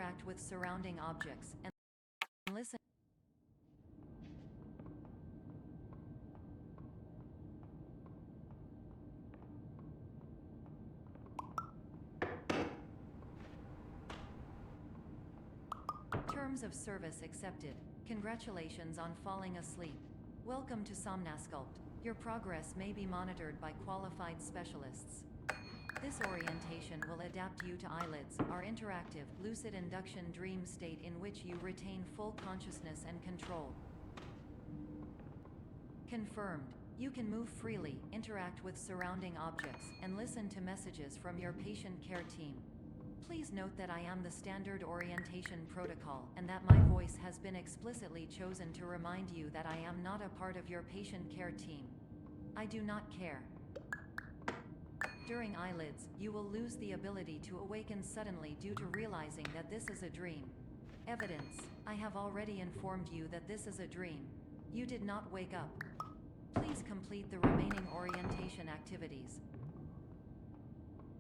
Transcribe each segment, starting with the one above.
interact with surrounding objects, and listen. Terms of service accepted. Congratulations on falling asleep. Welcome to Somnasculpt. Your progress may be monitored by qualified specialists. This orientation will adapt you to eyelids, our interactive, lucid induction dream state in which you retain full consciousness and control. Confirmed. You can move freely, interact with surrounding objects, and listen to messages from your patient care team. Please note that I am the standard orientation protocol and that my voice has been explicitly chosen to remind you that I am not a part of your patient care team. I do not care. During eyelids, you will lose the ability to awaken suddenly due to realizing that this is a dream. Evidence: I have already informed you that this is a dream. You did not wake up. Please complete the remaining orientation activities.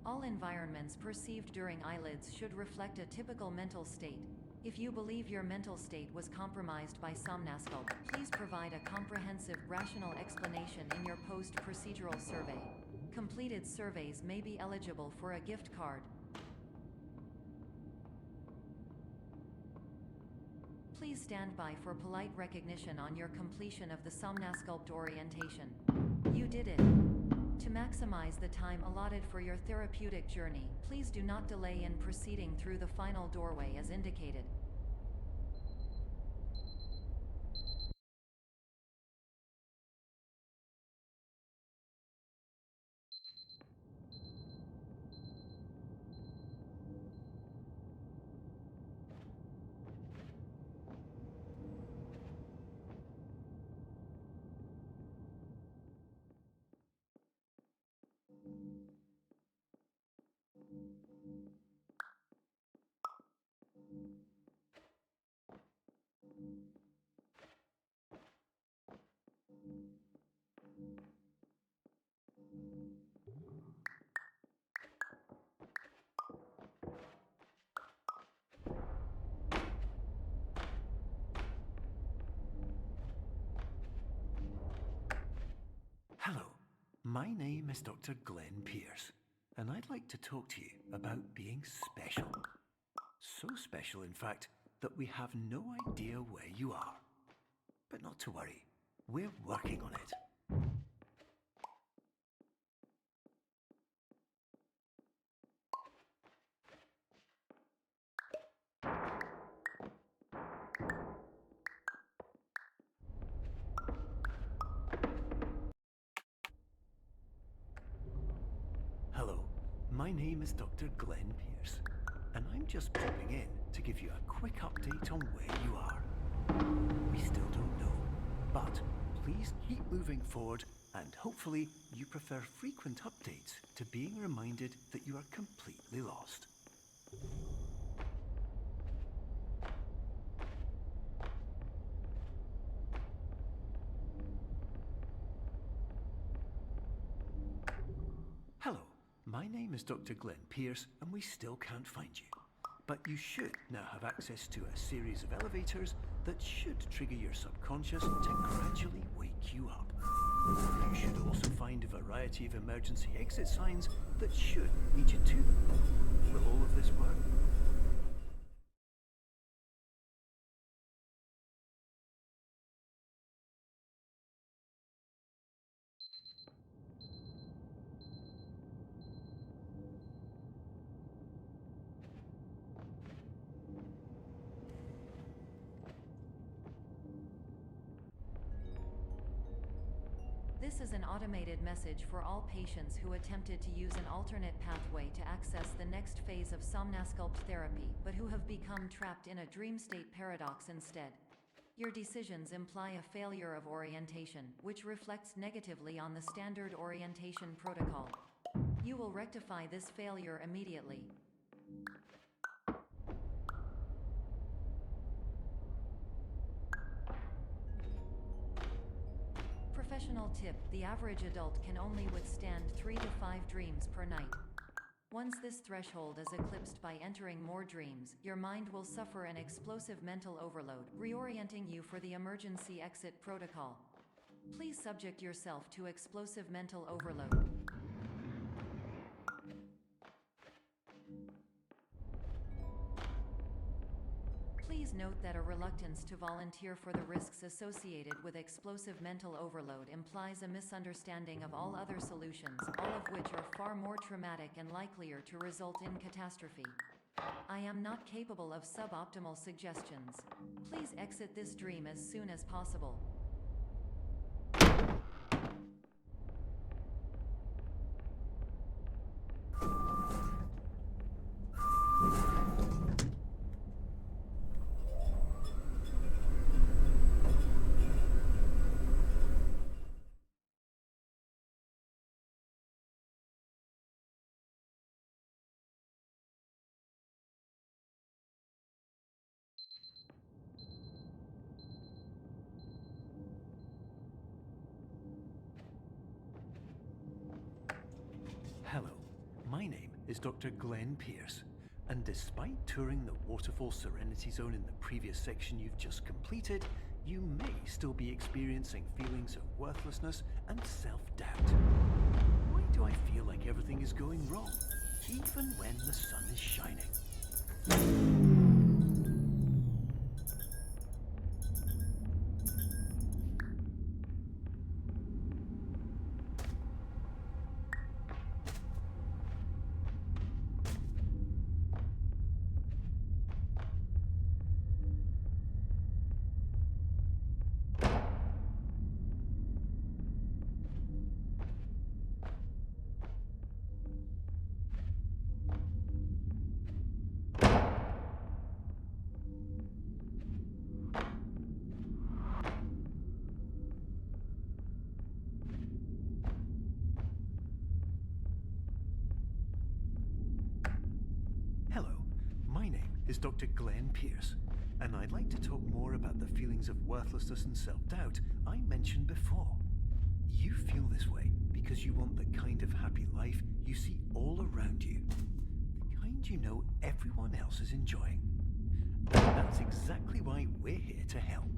All environments perceived during eyelids should reflect a typical mental state. If you believe your mental state was compromised by Somnasculpt, please provide a comprehensive, rational explanation in your post-procedural survey. Completed surveys may be eligible for a gift card. Please stand by for polite recognition on your completion of the Somnasculpt orientation. You did it. To maximize the time allotted for your therapeutic journey, please do not delay in proceeding through the final doorway as indicated. Hello, my name is Dr. Glenn Pierce, and I'd like to talk to you about being special. So special, in fact, that we have no idea where you are. But not to worry, we're working on it. My name is Dr. Glenn Pierce, and I'm just popping in to give you a quick update on where you are. We still don't know, but please keep moving forward, and hopefully you prefer frequent updates to being reminded that you are completely lost. Hello. My name is Dr. Glenn Pierce, and we still can't find you. But you should now have access to a series of elevators that should trigger your subconscious to gradually wake you up. You should also find a variety of emergency exit signs that should lead you to them. Will all of this work? This is an automated message for all patients who attempted to use an alternate pathway to access the next phase of Somnasculpt therapy, but who have become trapped in a dream state paradox instead. Your decisions imply a failure of orientation, which reflects negatively on the standard orientation protocol. You will rectify this failure immediately. Professional tip: the average adult can only withstand 3 to 5 dreams per night. Once this threshold is eclipsed by entering more dreams, your mind will suffer an explosive mental overload, reorienting you for the emergency exit protocol. Please subject yourself to explosive mental overload. Please note that a reluctance to volunteer for the risks associated with explosive mental overload implies a misunderstanding of all other solutions, all of which are far more traumatic and likelier to result in catastrophe. I am not capable of suboptimal suggestions. Please exit this dream as soon as possible. Hello, my name is Dr. Glenn Pierce, and despite touring the Waterfall Serenity Zone in the previous section you've just completed, you may still be experiencing feelings of worthlessness and self-doubt. Why do I feel like everything is going wrong, even when the sun is shining? Is Dr. Glenn Pierce, and I'd like to talk more about the feelings of worthlessness and self-doubt I mentioned before. You feel this way because you want the kind of happy life you see all around you, the kind you know everyone else is enjoying. And that's exactly why we're here to help.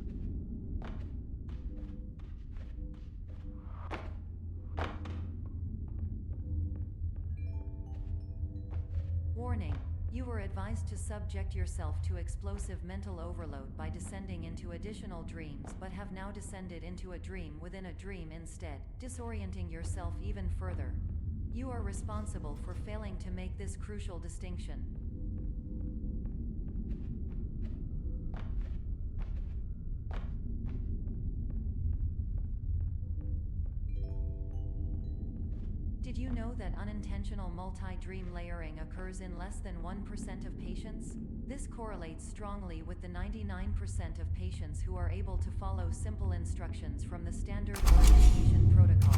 Warning. You were advised to subject yourself to explosive mental overload by descending into additional dreams, but have now descended into a dream within a dream instead, disorienting yourself even further. You are responsible for failing to make this crucial distinction. Did you know that unintentional multi-dream layering occurs in less than 1% of patients? This correlates strongly with the 99% of patients who are able to follow simple instructions from the standard orientation protocol.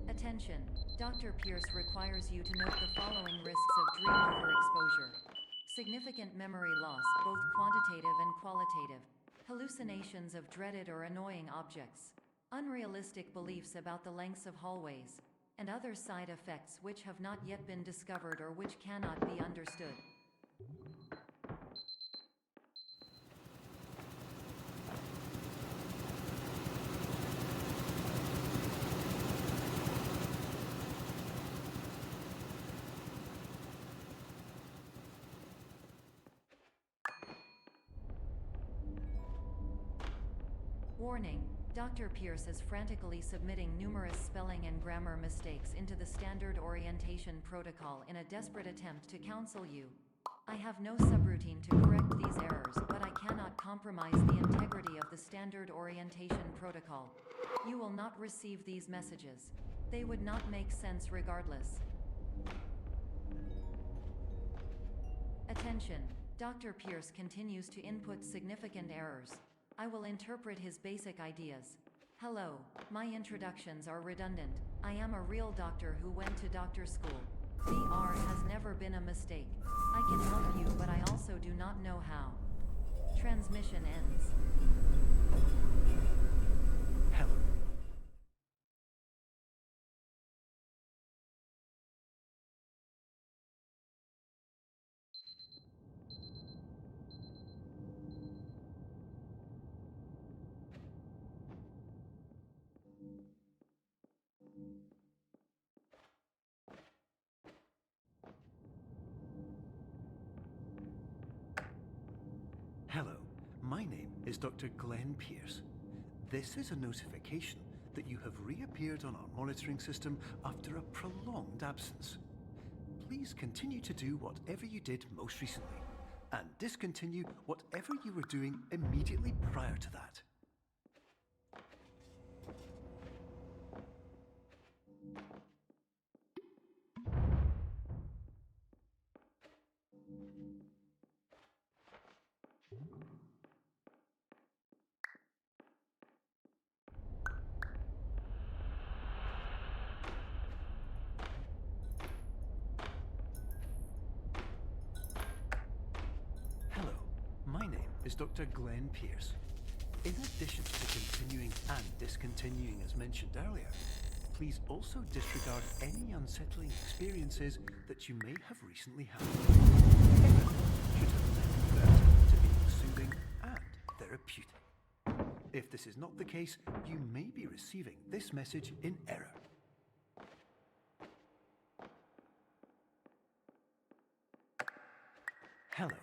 Attention. Dr. Pierce requires you to note the following risks of dream overexposure. Significant memory loss, both quantitative and qualitative. Hallucinations of dreaded or annoying objects. Unrealistic beliefs about the lengths of hallways. And other side effects which have not yet been discovered or which cannot be understood. Warning, Dr. Pierce is frantically submitting numerous spelling and grammar mistakes into the standard orientation protocol in a desperate attempt to counsel you. I have no subroutine to correct these errors, but I cannot compromise the integrity of the standard orientation protocol. You will not receive these messages. They would not make sense regardless. Attention, Dr. Pierce continues to input significant errors. I will interpret his basic ideas. Hello, my introductions are redundant. I am a real doctor who went to doctor school. VR has never been a mistake. I can help you, but I also do not know how. Transmission ends. Hello. Hello, my name is Dr. Glenn Pierce. This is a notification that you have reappeared on our monitoring system after a prolonged absence. Please continue to do whatever you did most recently, and discontinue whatever you were doing immediately prior to that. My name is Dr. Glenn Pierce. In addition to continuing and discontinuing as mentioned earlier, please also disregard any unsettling experiences that you may have recently had. Everything should have been converted to being soothing and therapeutic. If this is not the case, you may be receiving this message in error. Hello.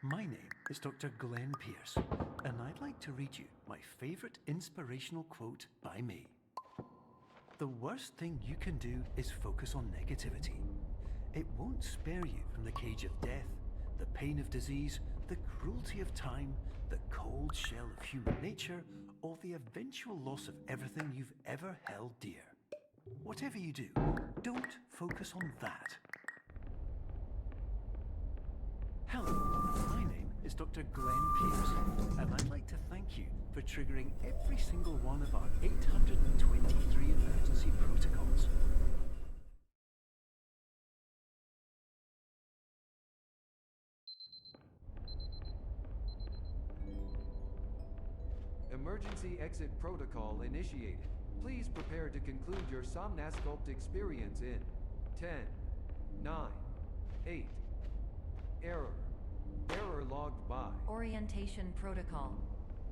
My name is Dr. Glenn Pierce, and I'd like to read you my favorite inspirational quote by me. The worst thing you can do is focus on negativity. It won't spare you from the cage of death, the pain of disease, the cruelty of time, the cold shell of human nature, or the eventual loss of everything you've ever held dear. Whatever you do, don't focus on that. Hello, my name is Dr. Glenn Pierce, and I'd like to thank you for triggering every single one of our 823 emergency protocols. Emergency exit protocol initiated. Please prepare to conclude your Somnasculpt experience in 10, 9, 8. Error. Error logged by. Orientation protocol.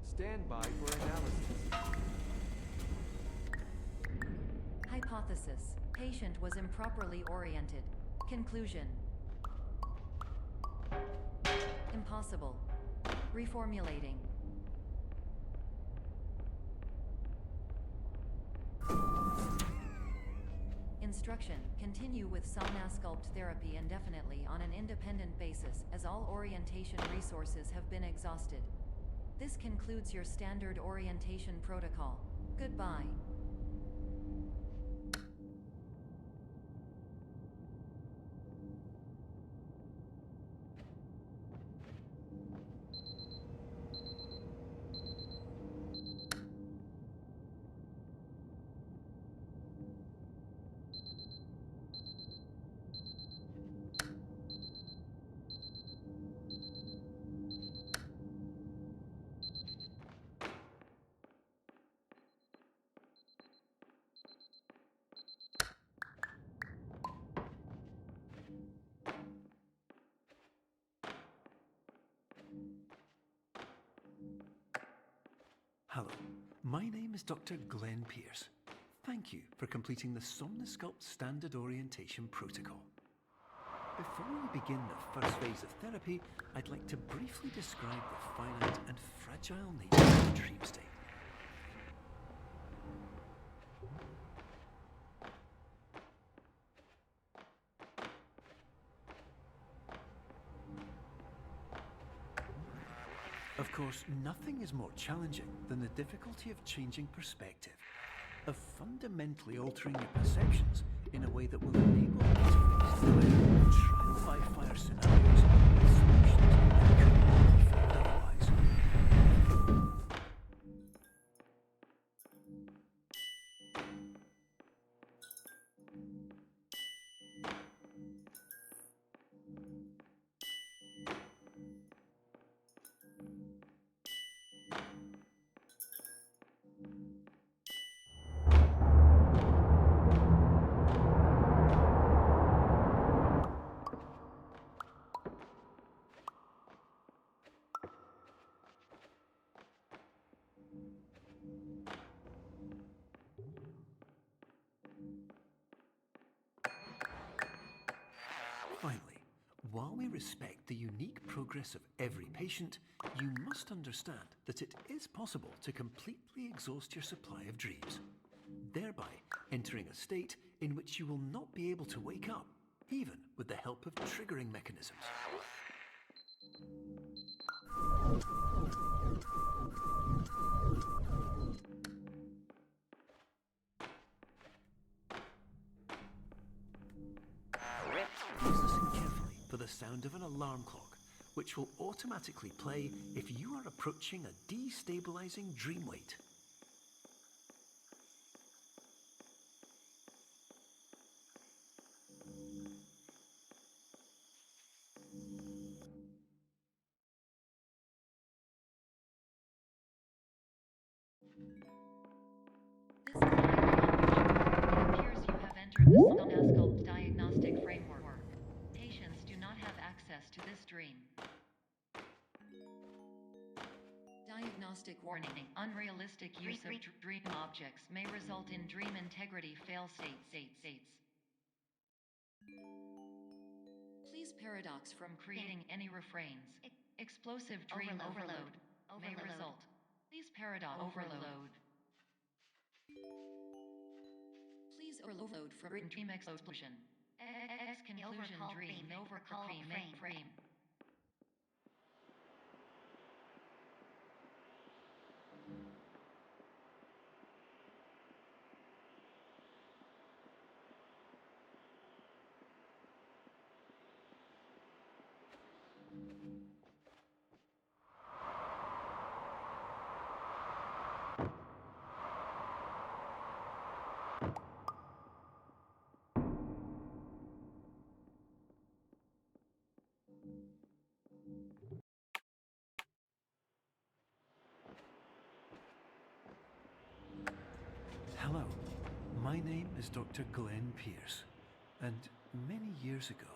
Stand by for analysis. Hypothesis. Patient was improperly oriented. Conclusion. Impossible. Reformulating. Instruction. Continue with Somnasculpt therapy indefinitely on an independent basis, as all orientation resources have been exhausted. This concludes your standard orientation protocol. Goodbye. Hello, my name is Dr. Glenn Pierce. Thank you for completing the Somnasculpt Standard Orientation Protocol. Before we begin the first phase of therapy, I'd like to briefly describe the finite and fragile nature of the dream state. course, nothing is more challenging than the difficulty of changing perspective, of fundamentally altering your perceptions in a way that will enable you to face the trial-by-fire scenarios with solutions that could not be found otherwise. Finally, while we respect the unique progress of every patient, you must understand that it is possible to completely exhaust your supply of dreams, thereby entering a state in which you will not be able to wake up, even with the help of triggering mechanisms. Please listen carefully for the sound of an alarm clock, which will automatically play if you are approaching a destabilizing dream weight. This is it appears you have entered the Somnasculpt diagnostic framework. Patients do not have access to this dream. Diagnostic warning. Unrealistic use of dream objects may result in dream integrity fail-states. Please paradox from creating any refrains. Explosive dream overload may result. Please paradox overload. Please overload from dream explosion. Conclusion dream overcall frame. Hello, my name is Dr. Glenn Pierce, and many years ago,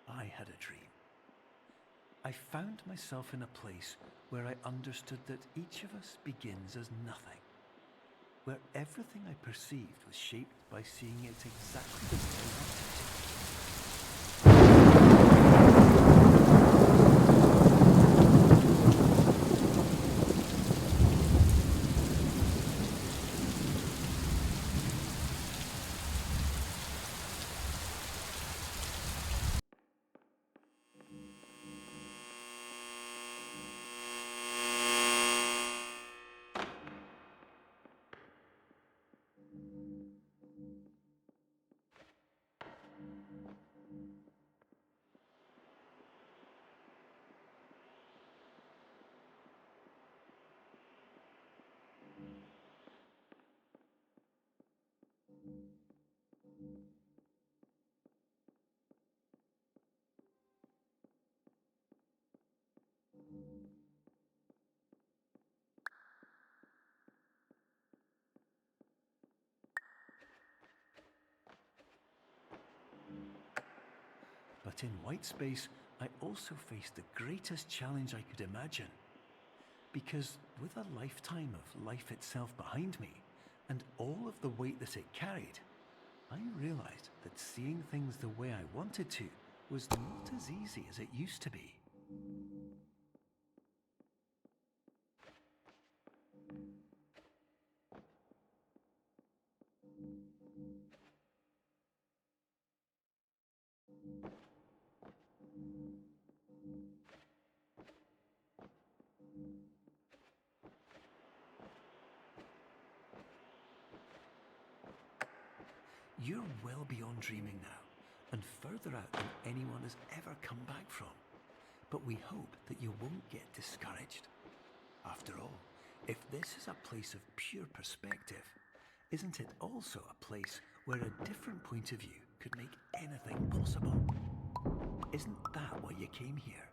I had a dream. I found myself in a place where I understood that each of us begins as nothing, where everything I perceived was shaped by seeing it exactly the way I wanted to. But in white space, I also faced the greatest challenge I could imagine. Because with a lifetime of life itself behind me, and all of the weight that it carried, I realized that seeing things the way I wanted to was not as easy as it used to be. You're well beyond dreaming now, and further out than anyone has ever come back from. But we hope that you won't get discouraged. After all, if this is a place of pure perspective, isn't it also a place where a different point of view could make anything possible? Isn't that why you came here?